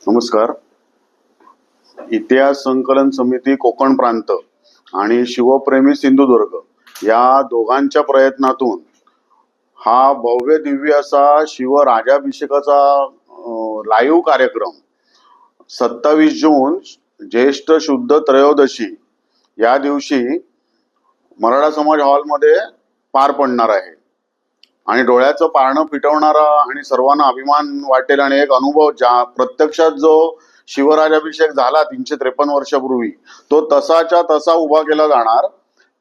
नमस्कार. इतिहास संकलन समिती कोकण प्रांत आणि शिवप्रेमी सिंधुदुर्ग या दोघांच्या प्रयत्नातून हा भव्य दिव्य असा शिवराजाभिषेकाचा लाईव्ह कार्यक्रम 27 जून ज्येष्ठ शुद्ध त्रयोदशी या दिवशी मराठा समाज हॉलमध्ये पार पडणार आहे आणि डोळ्याचं पारणं फिटवणारा आणि सर्वांना अभिमान वाटेल आणि एक अनुभव ज्या प्रत्यक्षात जो शिवराजाभिषेक झाला 353 वर्षापूर्वी तो तसाच्या तसा उभा केला जाणार.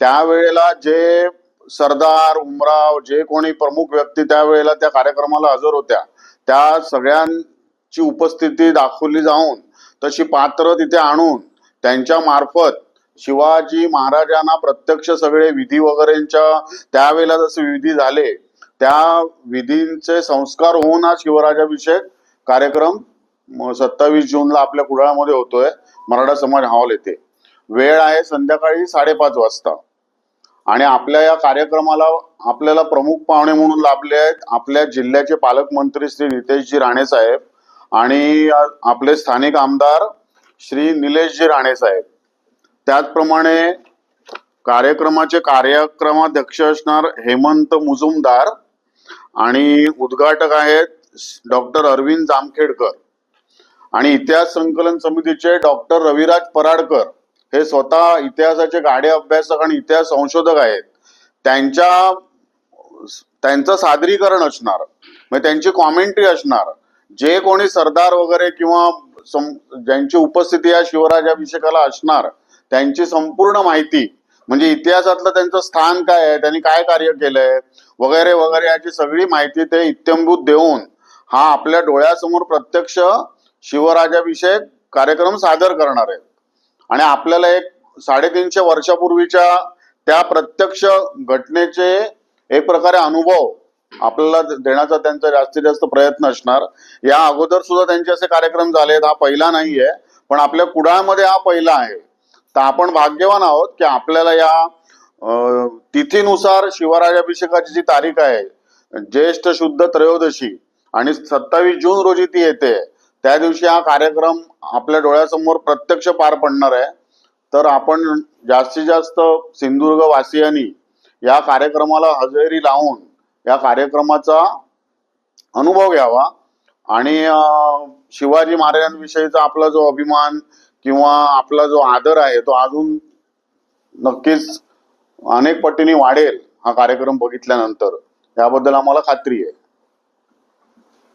त्यावेळेला जे सरदार उमराव जे कोणी प्रमुख व्यक्ती त्यावेळेला त्या कार्यक्रमाला हजर होत्या त्या सगळ्यांची उपस्थिती दाखवली जाऊन तशी पात्र तिथे आणून त्यांच्या मार्फत शिवाजी महाराजांना प्रत्यक्ष सगळे विधी वगैरेंच्या त्यावेळेला जसे विधी झाले त्या विधींचे संस्कार होऊन हा शिवराजाभिषेक कार्यक्रम 27 जूनला आपल्या कुडाळमध्ये होतोय मराठा समाज हॉल येथे. वेळ आहे संध्याकाळी 5:30 वाजता आणि आपल्या या कार्यक्रमाला आपल्याला प्रमुख पाहुणे म्हणून लाभले आहेत आपल्या जिल्ह्याचे पालकमंत्री श्री नितेशजी राणे साहेब आणि आपले स्थानिक आमदार श्री निलेशजी राणे साहेब. त्याचप्रमाणे कार्यक्रमाचे कार्यक्रमाध्यक्ष असणार हेमंत मुजुमदार आणि उद्घाटक आहेत डॉक्टर अरविंद जामखेडकर आणि इतिहास संकलन समितीचे डॉक्टर रविराज पराडकर हे स्वतः इतिहासाचे गाढे अभ्यासक आणि इतिहास संशोधक आहेत. त्यांचं सादरीकरण असणार म्हणजे त्यांची कॉमेंट्री असणार. जे कोणी सरदार वगैरे किंवा ज्यांची उपस्थिती या शिवराजाभिषेकाला असणार त्यांची संपूर्ण माहिती म्हणजे इतिहासातलं त्यांचं स्थान काय आहे त्यांनी काय कार्य केलंय वगैरे वगैरे याची सगळी माहिती ते इत्थंभूत देऊन हा आपल्या डोळ्यासमोर प्रत्यक्ष शिवराजाभिषेक कार्यक्रम सादर करणार आहेत. आणि आपल्याला एक 350 वर्षापूर्वीच्या त्या प्रत्यक्ष घटनेचे एक प्रकारे अनुभव आपल्याला देण्याचा त्यांचा जास्तीत जास्त प्रयत्न असणार. या अगोदर सुद्धा त्यांचे असे कार्यक्रम झालेत. हा पहिला नाहीये पण आपल्या कुडाळमध्ये हा पहिला आहे. तर आपण भाग्यवान आहोत की आपल्याला या तिथीनुसार शिवराजाभिषेकाची जी तारीख आहे ज्येष्ठ शुद्ध त्रयोदशी आणि 27 जून रोजी ती येते त्या दिवशी हा कार्यक्रम आपल्या डोळ्यासमोर प्रत्यक्ष पार पडणार आहे. तर आपण जास्तीत जास्त सिंधुदुर्ग वासियांनी या कार्यक्रमाला हजेरी लावून या कार्यक्रमाचा अनुभव घ्यावा आणि शिवाजी महाराजांविषयीचा आपला जो अभिमान किंवा आपला जो आदर आहे तो अजून नक्कीच अनेक पटीने वाढेल हा कार्यक्रम बघितल्यानंतर याबद्दल आम्हाला खात्री आहे.